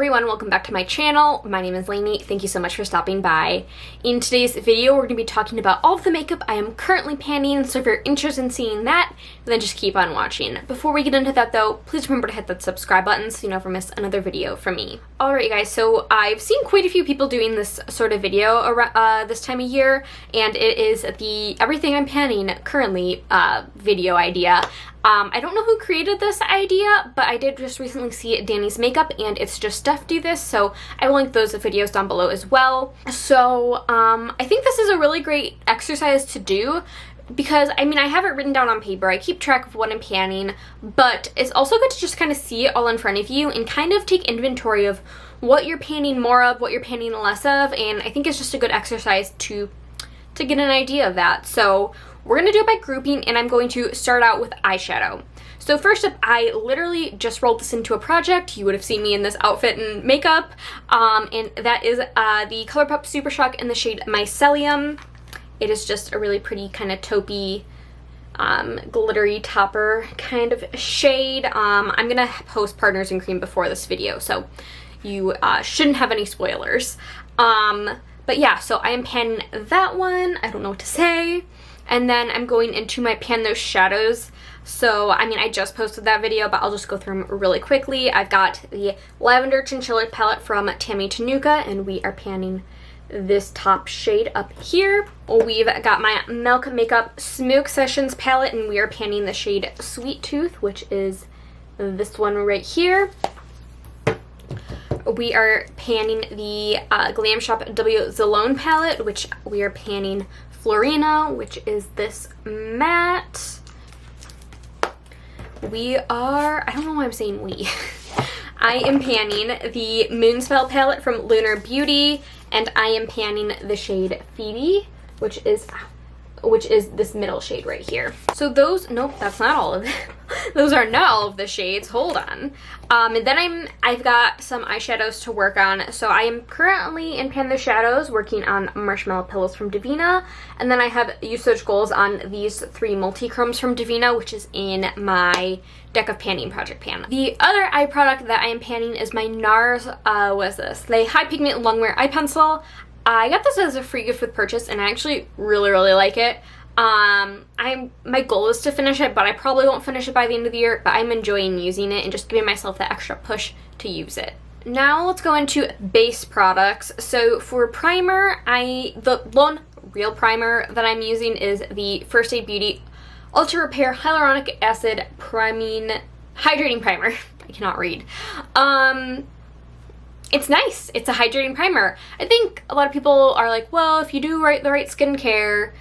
everyone, welcome back to my channel. My name is Lainey. Thank you so much for stopping by. In today's video, we're going to be talking about all of the makeup I am currently panning, so if you're interested in seeing that, then just keep on watching. Before we get into that though, please remember to hit that subscribe button so you never miss another video from me. Alright guys, so I've seen quite a few people doing this sort of video around, this time of year, and it is the everything I'm panning currently video idea. I don't know who created this idea, but I did just recently see Danny's Makeup and It's Just Stuff do this, so I will link those videos down below as well. So I think this is a really great exercise to do because, I mean, I have it written down on paper, I keep track of what I'm panning, but it's also good to just kind of see it all in front of you and kind of take inventory of what you're panning more of, what you're panning less of, and I think it's just a good exercise to get an idea of that. So we're going to do it by grouping, and I'm going to start out with eyeshadow. So first up, I literally just rolled this into a project. You would have seen me in this outfit and makeup, and that is the ColourPop Super Shock in the shade Mycelium. It is just a really pretty kind of taupey, glittery topper kind of shade. I'm going to post Partners in Cream before this video, so you shouldn't have any spoilers. But yeah, so I am panning that one. I don't know what to say. And then I'm going into my Pan Those Shadows. So, I mean, I just posted that video, but I'll just go through them really quickly. I've got the Lavender Chinchilla palette from Tammy Tanuka, and we are panning this top shade up here. We've got my Milk Makeup Smoke Sessions palette, and we are panning the shade Sweet Tooth, which is this one right here. We are panning the Glam Shop W Zalone palette, which we are panning Florina, which is this matte. We are, I don't know why I'm saying we. I am panning the Moonspell palette from Lunar Beauty, and I am panning the shade Phoebe, which is this middle shade right here. So those, nope, that's not all of it. Those are not all of the shades, hold on. And then I've got some eyeshadows to work on. So I am currently in Pan the Shadows working on Marshmallow Pillows from Divina, and then I have usage goals on these three multi-chromes from Divina, which is in my Deck of Panning Project Pan. The other eye product that I am panning is my NARS, the High Pigment Longwear Eye Pencil. I got this as a free gift with purchase, and I actually really like it. My goal is to finish it, but I probably won't finish it by the end of the year, but I'm enjoying using it and just giving myself that extra push to use it. Now let's go into base products. So for primer, the one real primer that I'm using is the First Aid Beauty Ultra Repair Hyaluronic Acid Hydrating Primer. I cannot read. It's nice. It's a hydrating primer. I think a lot of people are like, well, if you do the right skincare,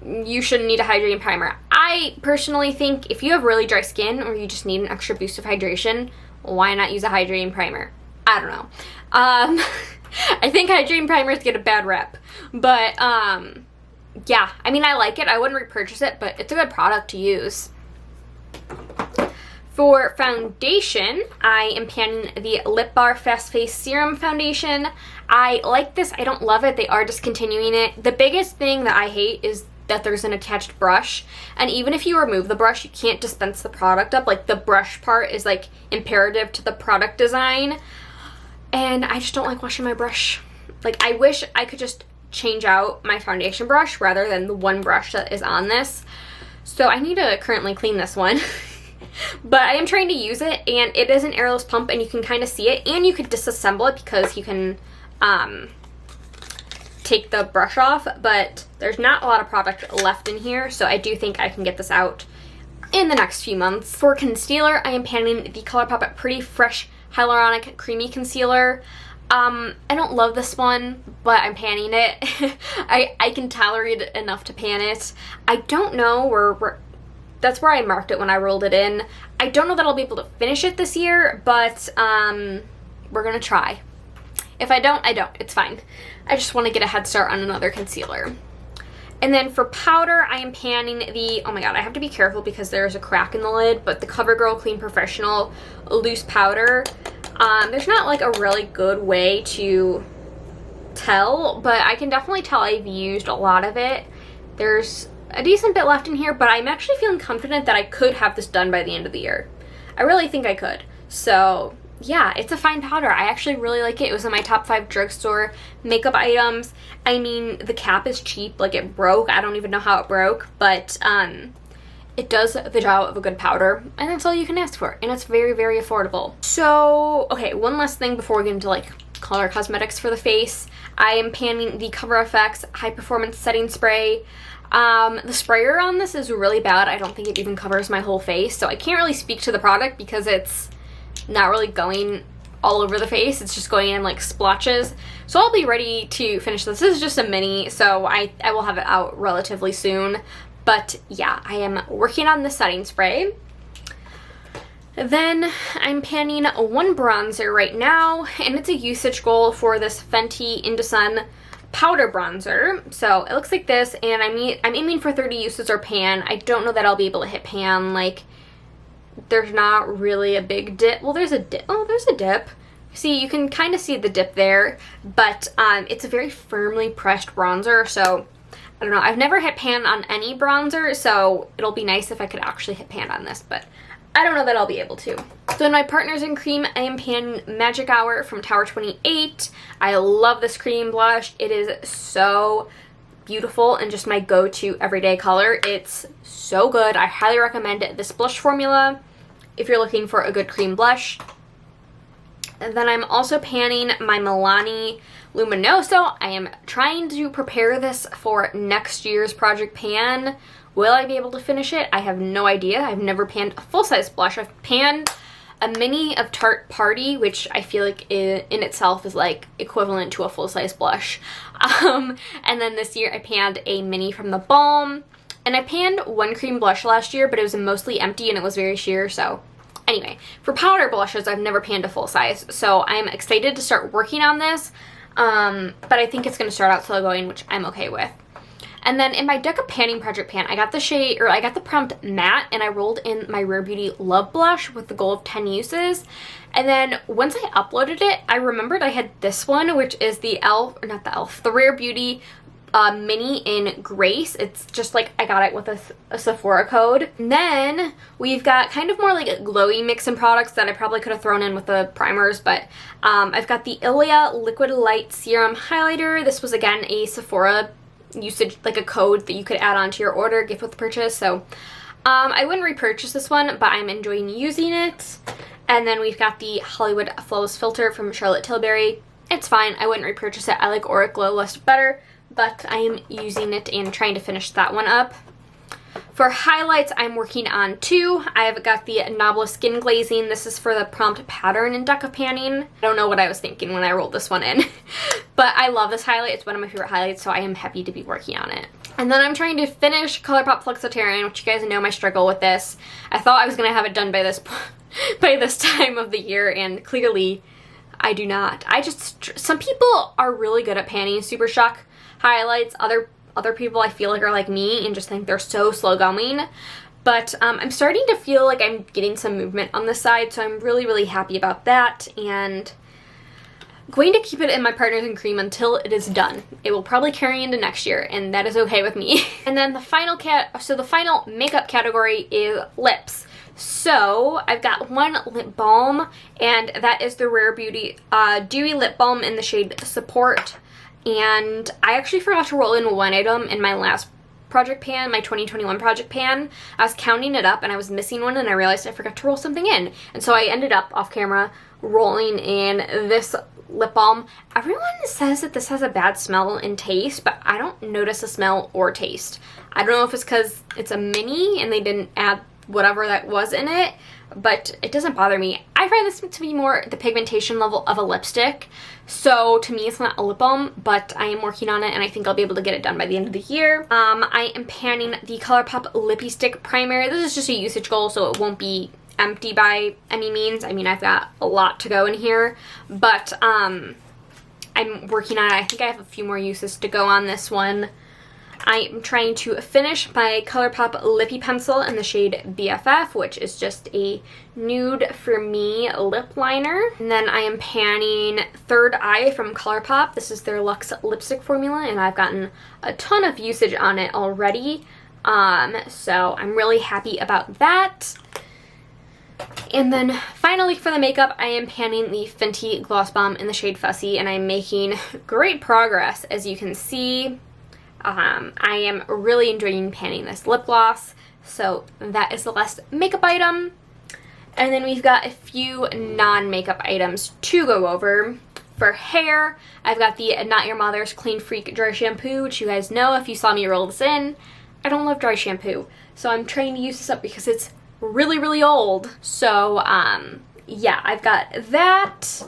you shouldn't need a hydrating primer. I personally think if you have really dry skin or you just need an extra boost of hydration, why not use a hydrating primer? I don't know. I think hydrating primers get a bad rep. But, yeah. I mean, I like it. I wouldn't repurchase it, but it's a good product to use. For foundation, I am panning the Lip Bar Fast Face Serum Foundation. I like this. I don't love it. They are discontinuing it. The biggest thing that I hate is that there's an attached brush, and even if you remove the brush, you can't dispense the product up. Like, the brush part is like imperative to the product design, and I just don't like washing my brush. Like, I wish I could just change out my foundation brush rather than the one brush that is on this. So I need to currently clean this one. But I am trying to use it, and it is an airless pump, and you can kind of see it, and you could disassemble it because you can take the brush off, but there's not a lot of product left in here, so I do think I can get this out in the next few months. For concealer, I am panning the ColourPop Pretty Fresh Hyaluronic Creamy Concealer. I don't love this one, but I'm panning it. I can tolerate it enough to pan it. I don't know where that's where I marked it when I rolled it in. I don't know that I'll be able to finish it this year, but we're gonna try. If I don't, I don't. It's fine. I just want to get a head start on another concealer. And then for powder, I am panning the, oh my god, I have to be careful because there's a crack in the lid, but the CoverGirl Clean Professional Loose Powder. There's not like a really good way to tell, but I can definitely tell I've used a lot of it. There's a decent bit left in here, but I'm actually feeling confident that I could have this done by the end of the year. I really think I could. So yeah, it's a fine powder. I actually really like it. It was in my top 5 drugstore makeup items. I mean, the cap is cheap. Like, it broke. I don't even know how it broke, but it does the job of a good powder, and that's all you can ask for, and it's very, very affordable. So, okay, one last thing before we get into, like, color cosmetics for the face. I am panning the Cover FX High Performance Setting Spray. The sprayer on this is really bad. I don't think it even covers my whole face, so I can't really speak to the product because it's not really going all over the face. It's just going in like splotches. So I'll be ready to finish this. This is just a mini, so I will have it out relatively soon. But yeah, I am working on the setting spray. Then I'm panning one bronzer right now, and it's a usage goal for this Fenty Indocin powder bronzer. So it looks like this, and I'm aiming for 30 uses or pan. I don't know that I'll be able to hit pan. Like, there's not really a big dip. Well, there's a dip. Oh, there's a dip. See, you can kind of see the dip there, but it's a very firmly pressed bronzer, so I don't know. I've never hit pan on any bronzer, so it'll be nice if I could actually hit pan on this, but I don't know that I'll be able to. So in my Partners in Cream, I am panning Magic Hour from Tower 28. I love this cream blush. It is so beautiful and just my go-to everyday color. It's so good. I highly recommend this blush formula if you're looking for a good cream blush. And then I'm also panning my Milani Luminoso. I am trying to prepare this for next year's Project Pan. Will I be able to finish it? I have no idea. I've never panned a full-size blush. I've panned a mini of Tarte Party, which I feel like in itself is like equivalent to a full-size blush. And then this year I panned a mini from the Balm. And I panned one cream blush last year, but it was mostly empty and it was very sheer, so anyway. For powder blushes, I've never panned a full-size, so I'm excited to start working on this. But I think it's going to start out slow going, which I'm okay with. And then in my Decca Panning Project Pan, I got the prompt matte, and I rolled in my Rare Beauty Love Blush with the goal of 10 uses. And then once I uploaded it, I remembered I had this one, which is the the Rare Beauty mini in Grace. It's just like I got it with a Sephora code. And then we've got kind of more like a glowy mix in products that I probably could have thrown in with the primers, but I've got the Ilia Liquid Light Serum Highlighter. This was again a Sephora usage, like a code that you could add on to your order, gift with purchase. So I wouldn't repurchase this one, but I'm enjoying using it. And then we've got the Hollywood Flawless Filter from Charlotte Tilbury. It's fine. I wouldn't repurchase it. I like Auric Glow Lust better, but I am using it and trying to finish that one up. For highlights, I'm working on 2. I've got the Nabla Skin Glazing. This is for the prompt pattern in Decca Panning. I don't know what I was thinking when I rolled this one in, but I love this highlight. It's one of my favorite highlights, so I am happy to be working on it. And then I'm trying to finish ColourPop Flexitarian, which you guys know my struggle with this. I thought I was going to have it done by this time of the year, and clearly I do not. Some people are really good at panning Super Shock highlights. Other people I feel like are like me and just think they're so slow going. But I'm starting to feel like I'm getting some movement on this side, so I'm really, really happy about that. And going to keep it in my Partners in Cream until it is done. It will probably carry into next year, and that is okay with me. And then the final makeup category is lips. So I've got one lip balm, and that is the Rare Beauty Dewy Lip Balm in the shade Support. And I actually forgot to roll in one item in my last project pan, my 2021 project pan. I was counting it up and I was missing one, and I realized I forgot to roll something in. And so I ended up off camera rolling in this lip balm. Everyone says that this has a bad smell and taste, but I don't notice a smell or taste. I don't know if it's because it's a mini and they didn't add whatever that was in it, but it doesn't bother me. I find this to be more the pigmentation level of a lipstick, so to me it's not a lip balm, but I am working on it and I think I'll be able to get it done by the end of the year. I am panning the ColourPop Lippy Stick Primer. This is just a usage goal, so it won't be empty by any means. I mean, I've got a lot to go in here, but I'm working on it. I think I have a few more uses to go on this one. I'm trying to finish my ColourPop Lippy Pencil in the shade BFF, which is just a nude for me lip liner. And then I am panning Third Eye from ColourPop. This is their Luxe lipstick formula, and I've gotten a ton of usage on it already. So I'm really happy about that. And then finally for the makeup, I am panning the Fenty Gloss Bomb in the shade Fussy, and I'm making great progress. As you can see, I am really enjoying panning this lip gloss, so that is the last makeup item. And then we've got a few non-makeup items to go over. For hair, I've got the Not Your Mother's Clean Freak Dry Shampoo, which you guys know if you saw me roll this in. I don't love dry shampoo, so I'm trying to use this up because it's really, really old. So, yeah, I've got that.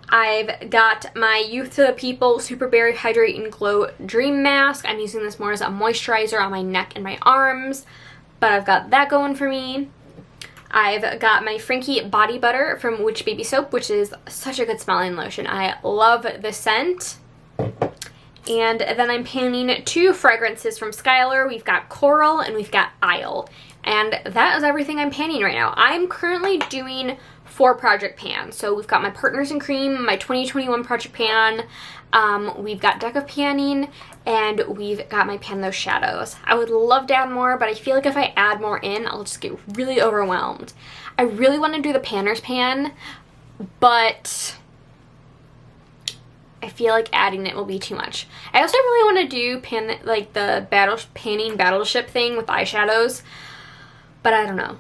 I've got my Youth to the People Super Berry Hydrate and Glow Dream Mask. I'm using this more as a moisturizer on my neck and my arms, but I've got that going for me. I've got my Frankie Body Butter from Witch Baby Soap, which is such a good smelling lotion. I love the scent. And then I'm panning two fragrances from Skylar. We've got Coral and we've got Isle. And that is everything I'm panning right now. I'm currently doing 4 project pans. So we've got my Partners in Cream, my 2021 project pan, we've got Deck of Panning, and we've got my Pan Those Shadows. I would love to add more, but I feel like if I add more in, I'll just get really overwhelmed. I really want to do the Panner's Pan, but I feel like adding it will be too much. I also really want to do the panning battleship thing with eyeshadows, but I don't know.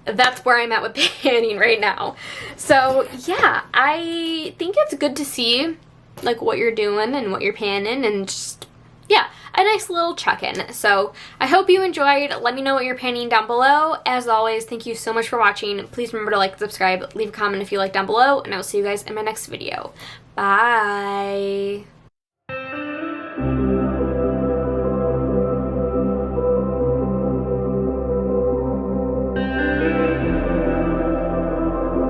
That's where I'm at with panning right now. So yeah, I think it's good to see like what you're doing and what you're panning, and just, yeah, a nice little check-in. So I hope you enjoyed. Let me know what you're panning down below. As always, thank you so much for watching. Please remember to like, subscribe, leave a comment if you like down below, and I will see you guys in my next video. Bye.